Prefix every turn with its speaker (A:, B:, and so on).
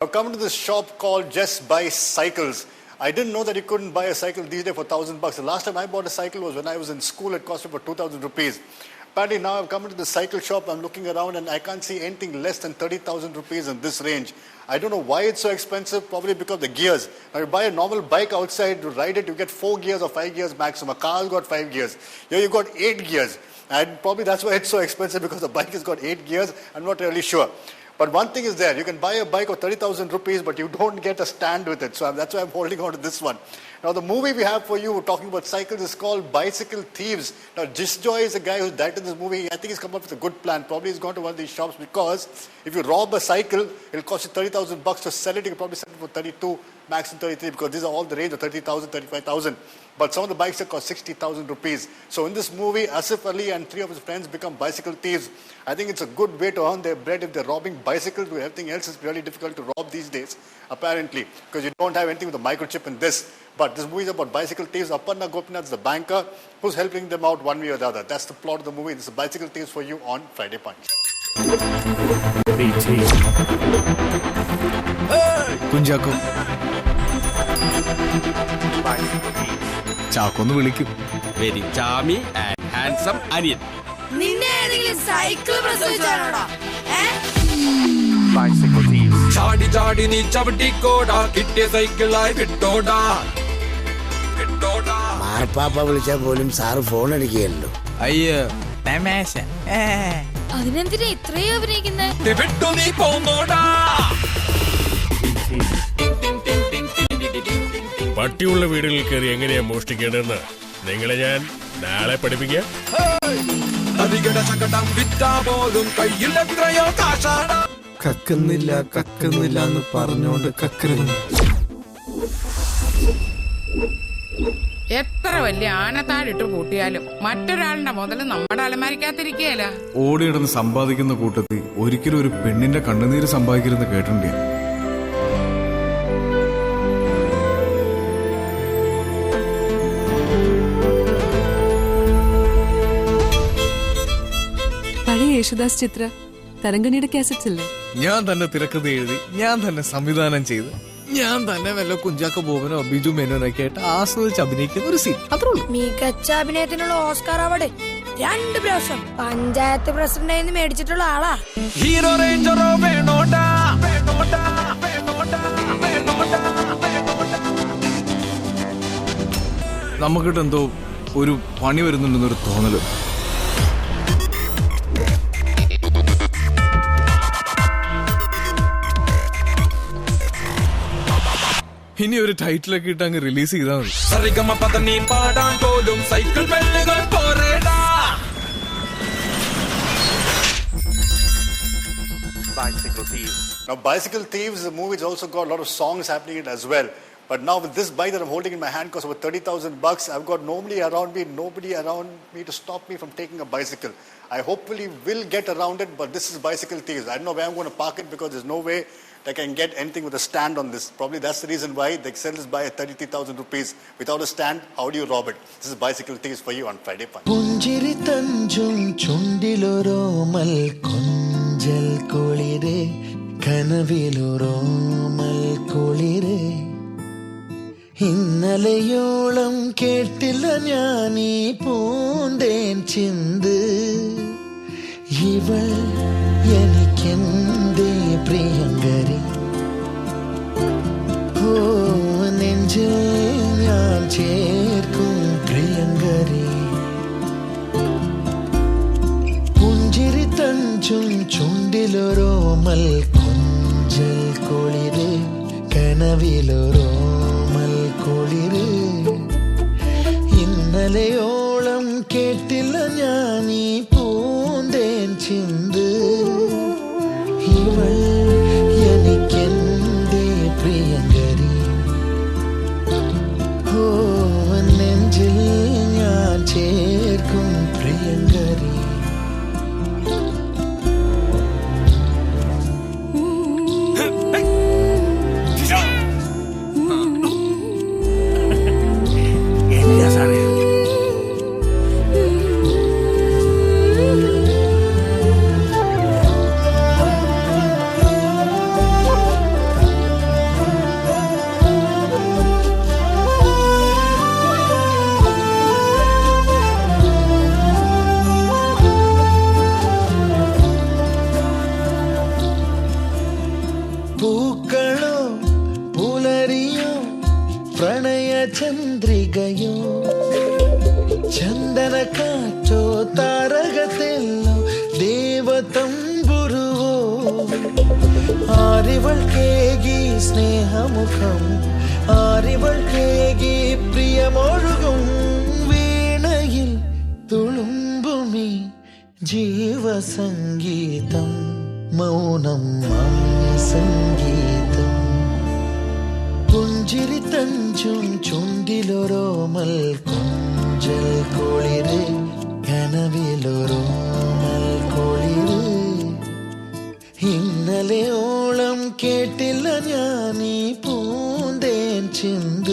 A: I've come to this shop called Just Buy Cycles. I didn't know that you couldn't buy a cycle these days for $1,000. The last time I bought a cycle was when I was in school. It cost me about 2,000 rupees. Apparently now I've come into the cycle shop, I'm looking around and I can't see anything less than 30,000 rupees in this range. I don't know why it's so expensive, probably because of the gears. Now you buy a normal bike outside to ride it, you get 4 gears or 5 gears maximum. A car's got 5 gears. Here you've got 8 gears. And probably that's why it's so expensive, because the bike has got 8 gears. I'm not really sure. But one thing is there, you can buy a bike of 30,000 rupees, but you don't get a stand with it. So that's why I'm holding on to this one. Now the movie we have for you, talking about cycles, is called Bicycle Thieves. Now Jisjoy is the guy who's directed this movie. I think he's come up with a good plan. Probably he's gone to one of these shops, because if you rob a cycle, it'll cost you $30,000 to sell it. You can probably sell it for 32, maximum 33, because these are all the range of 30,000, 35,000. But some of the bikes that cost 60,000 rupees. So in this movie, Asif Ali and 3 of his friends become bicycle thieves. I think it's a good way to earn their bread if they're robbing bicycles, because everything else is really difficult to rob these days, apparently, because you don't have anything with a microchip in this. But this movie is about bicycle thieves. Aparna Gopinath is the banker who's helping them out one way or the other. That's the plot of the movie. This is Bicycle Thieves for you on Friday Punch.
B: Kunchacko ചാക്കോന്ന് വിളിക്കും.
C: Very Chami and handsome അനിയൻ.
D: നിന്നെ ഏതെങ്കിലും cycle പ്രസവിച്ചാണോടാ?
C: ചാടി ചാടി നീ ചവിട്ടിക്കോടാ, കിട്ടിയ സൈക്കിളായി വിട്ടോടാ.
E: മാർപ്പാപ്പ വിളിച്ചാൽ പോലും സാറ് ഫോൺ അടിക്കുകയല്ലോ.
B: അയ്യോ തമാശ.
D: അതിനെന്തിനാ ഇത്രയും അഭിനയിക്കുന്നേ?
C: വിട്ടു നീ പോന്നോടാ.
F: പട്ടിയുള്ള വീടുകളിൽ കയറി എങ്ങനെയാ മോഷ്ടിക്കേണ്ടതെന്ന് നിങ്ങളെ ഞാൻ നാളെ പഠിപ്പിക്കാം.
B: കക്കുന്നില്ല കക്കുന്നില്ല എന്ന് പറഞ്ഞോണ്ട് കക്കരുത്.
G: എത്ര വലിയ ആനത്താഴിട്ട് പൂട്ടിയാലും മറ്റൊരാളുടെ മുതൽ നമ്മുടെ അലമാരിക്കാതിരിക്കുകയല്ല.
B: ഓടിയിടന്ന് സമ്പാദിക്കുന്ന കൂട്ടത്തിൽ ഒരിക്കലും ഒരു പെണ്ണിന്റെ കണ്ണുനീര് സമ്പാദിക്കരുന്ന് കേട്ടിട്ടുണ്ട്.
H: പഴയ യേശുദാസ് ചിത്ര തരംഗണിയുടെ കാസറ്റ്സ് അല്ലേ? ഞാൻ തന്നെ തിരക്കഥ എഴുതി, ഞാൻ തന്നെ സംവിധാനം ചെയ്ത്, ഞാൻ തന്നെ വല്ല കുഞ്ചാക്കോ ബോബനോ ബിജു മേനോനൊക്കെ ആയിട്ട് ആസ്വദിച്ച് അഭിനയിക്കുന്ന ഒരു സീൻ. അത്രേ ഉള്ളൂ.
D: മികച്ച അഭിനയത്തിനുള്ള ഓസ്കാർ അവാർഡ് 2 പ്രാവശ്യം പഞ്ചായത്ത് പ്രസിഡന്റ് മേടിച്ചിട്ടുള്ള ആളാ.
C: ഹീറോ റേഞ്ചറോ വേണോടാ.
B: നമുക്കിട്ട് എന്തോ ഒരു പണി വരുന്നുണ്ടെന്നൊരു തോന്നല്. ഇനി ഒരു ടൈറ്റിലൊക്കെ ഇട്ട് അങ്ങ് റിലീസ് ചെയ്താൽ മതി.
C: സരിഗമ പദനി പാടാൻ പോലും cycle ബെല്ലുകൾ പോരേടാ.
A: Now Bicycle Thieves, the movie, has also got a lot of songs happening in it as well. But now with this bike that I'm holding in my hand costs over $30,000, I've got nobody around me to stop me from taking a bicycle. I hopefully will get around it, but this is Bicycle Thieves. I don't know where I'm going to park it, because there's no way I can get anything with a stand on this. Probably that's the reason why they sell this bike at 33,000 rupees. Without a stand, how do you rob it? This is Bicycle Thieves for you on Friday Punch.
E: പുഞ്ചിരി തഞ്ചും ചുണ്ടിലൊരോമൽ കൊഞ്ചൽ കുളിരേ കനവിലൊരോമൽ കുളിരേ ഇന്നലെയോളം കേട്ടില്ല ഞാനീ പൂന്തേൻ ചിന്ത് ഇവൾ എനിക്കെന്തേ പ്രിയങ്കരി ഓ നെഞ്ചിൽ ഞാൻ ചേർക്കും പ്രിയങ്കരി പുഞ്ചിരി തഞ്ചും ചുണ്ടിലൊരോമൽ കൊഞ്ചൽ കുളിരേ കനവിലൊരോമൽ കുളിരേ ഇന്നലെയോളം കേട്ടില്ല ഞാനീ പൂന്തേൻ ചിന്ത് ഇവൾ എനിക്കെന്തേ പ്രിയങ്കരി ഓ നെഞ്ചിൽ ഞാൻ ചേർക്കും പ്രിയങ്കരി പൂക്കളോ പുലരിയോ പ്രണയ ചന്ദ്രികയോ ചന്ദന കാറ്റോ താരകത്തെല്ലോ ദേവതമ്പുരുവോ ആരിവൾ കേകി സ്നേഹമുഖം ആരിവൾ കേകി പ്രിയമൊഴുകും വീണയിൽ തുളുമ്പുമീ ജീവസംഗീതം മൗനം മാന്യ സംഗീതം പുഞ്ചിരി തഞ്ചും ചുണ്ടിലൊരോമൽ കൊഞ്ചൽ കുളിര് കനവിലൊരോമൽ കുളിര് ഇന്നലെ ഓളം കേട്ടില്ല ഞാനീ പൂന്തേൻ ചിന്ത